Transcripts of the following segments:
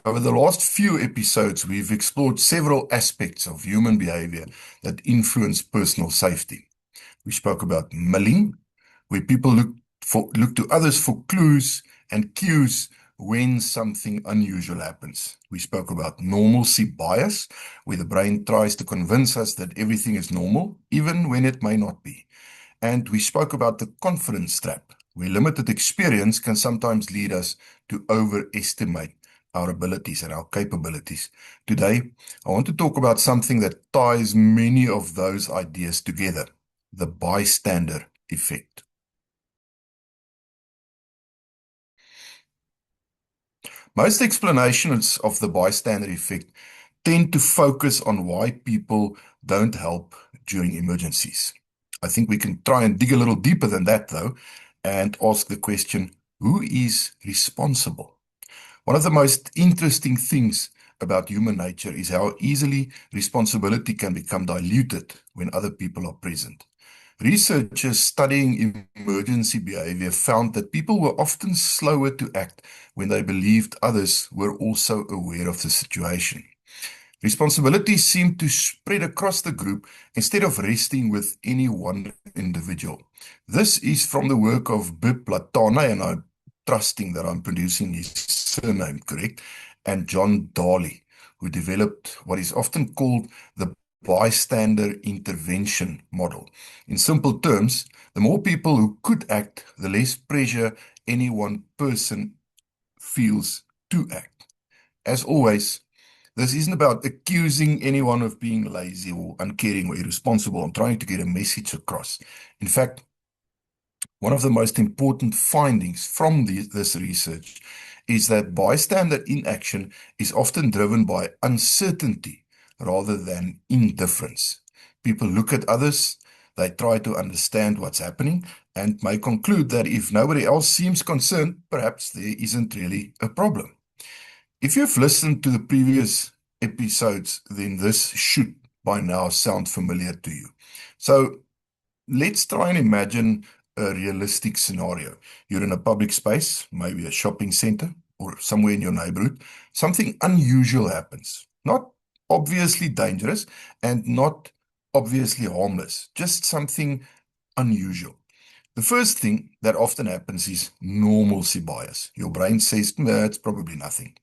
Over the last few episodes, we've explored several aspects of human behavior that influence personal safety. We spoke about milling, where people look to others for clues and cues when something unusual happens. We spoke about normalcy bias, where the brain tries to convince us that everything is normal, even when it may not be. And we spoke about the confidence trap, where limited experience can sometimes lead us to overestimate our abilities and our capabilities. Today, I want to talk about something that ties many of those ideas together, the bystander effect. Most explanations of the bystander effect tend to focus on why people don't help during emergencies. I think we can try and dig a little deeper than that, though, and ask the question, who is responsible? One of the most interesting things about human nature is how easily responsibility can become diluted when other people are present. Researchers studying emergency behavior found that people were often slower to act when they believed others were also aware of the situation. Responsibility seemed to spread across the group instead of resting with any one individual. This is from the work of Bib Platane, and I'm trusting that I'm pronouncing his surname correct, and John Daly, who developed what is often called the bystander intervention model. In simple terms, the more people who could act, the less pressure any one person feels to act. As always, this isn't about accusing anyone of being lazy or uncaring or irresponsible. I'm trying to get a message across. In fact, one of the most important findings from this research is that bystander inaction is often driven by uncertainty rather than indifference. People look at others, they try to understand what's happening, and may conclude that if nobody else seems concerned, perhaps there isn't really a problem. If you've listened to the previous episodes, then this should by now sound familiar to you. So let's try and imagine a realistic scenario. You're in a public space, maybe a shopping center or somewhere in your neighborhood. Something unusual happens. Not obviously dangerous and not obviously harmless, just something unusual. The first thing that often happens is normalcy bias. Your brain says, "Nah, it's probably nothing."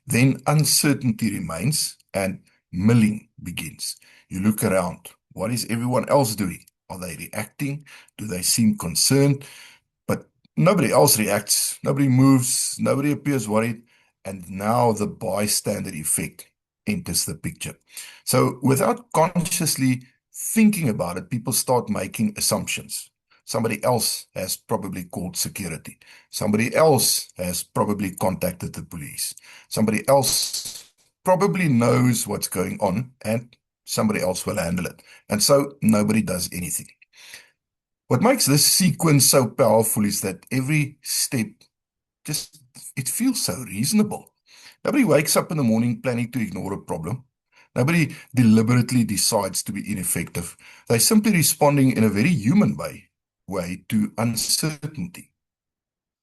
Then uncertainty remains and milling begins. You look around. What is everyone else doing? Are they reacting? Do they seem concerned? But nobody else reacts. Nobody moves. Nobody appears worried. And now the bystander effect enters the picture. So without consciously thinking about it, people start making assumptions. Somebody else has probably called security. Somebody else has probably contacted the police. Somebody else probably knows what's going on, and somebody else will handle it. And so nobody does anything. What makes this sequence so powerful is that every step just, it feels so reasonable. Nobody wakes up in the morning planning to ignore a problem. Nobody deliberately decides to be ineffective. They're simply responding in a very human way to uncertainty.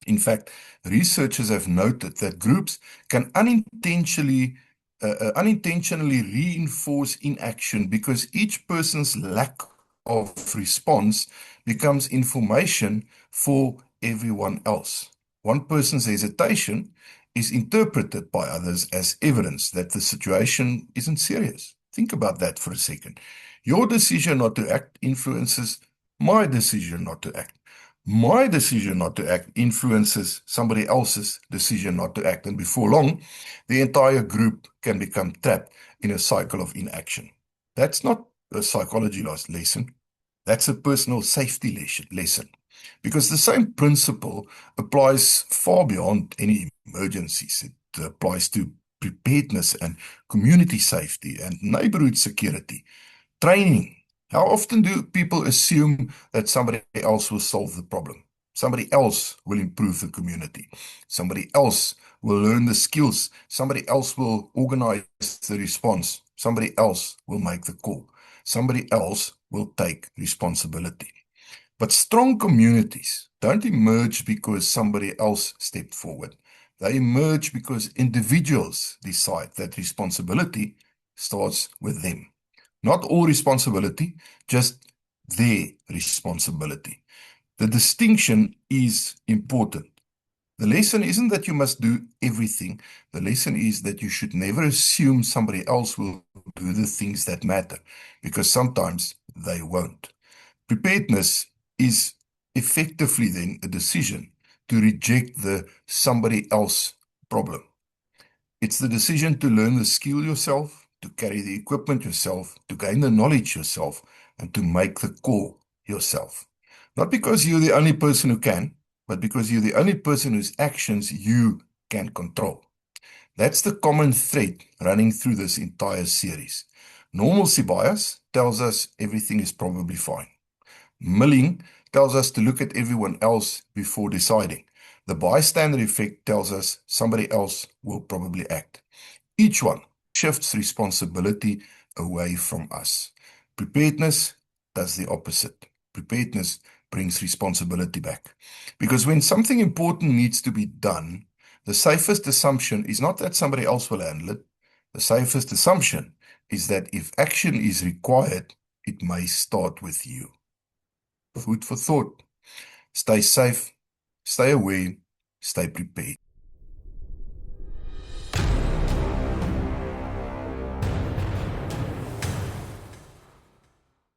In fact, researchers have noted that groups can unintentionally reinforce inaction because each person's lack of response becomes information for everyone else. One person's hesitation is interpreted by others as evidence that the situation isn't serious. Think about that for a second. Your decision not to act influences my decision not to act. My decision not to act influences somebody else's decision not to act. And before long, the entire group can become trapped in a cycle of inaction. That's not a psychology lesson. That's a personal safety lesson. Because the same principle applies far beyond any emergencies. It applies to preparedness and community safety and neighborhood security, training. How often do people assume that somebody else will solve the problem? Somebody else will improve the community. Somebody else will learn the skills. Somebody else will organize the response. Somebody else will make the call. Somebody else will take responsibility. But strong communities don't emerge because somebody else stepped forward. They emerge because individuals decide that responsibility starts with them. Not all responsibility, just their responsibility. The distinction is important. The lesson isn't that you must do everything. The lesson is that you should never assume somebody else will do the things that matter, because sometimes they won't. Preparedness is effectively then a decision to reject the somebody else problem. It's the decision to learn the skill yourself, to carry the equipment yourself, to gain the knowledge yourself, and to make the call yourself. Not because you're the only person who can, but because you're the only person whose actions you can control. That's the common thread running through this entire series. Normalcy bias tells us everything is probably fine. Milling tells us to look at everyone else before deciding. The bystander effect tells us somebody else will probably act. Each one shifts responsibility away from us. Preparedness does the opposite. Preparedness brings responsibility back. Because when something important needs to be done, the safest assumption is not that somebody else will handle it. The safest assumption is that if action is required, it may start with you. Food for thought. Stay safe, stay aware, stay prepared.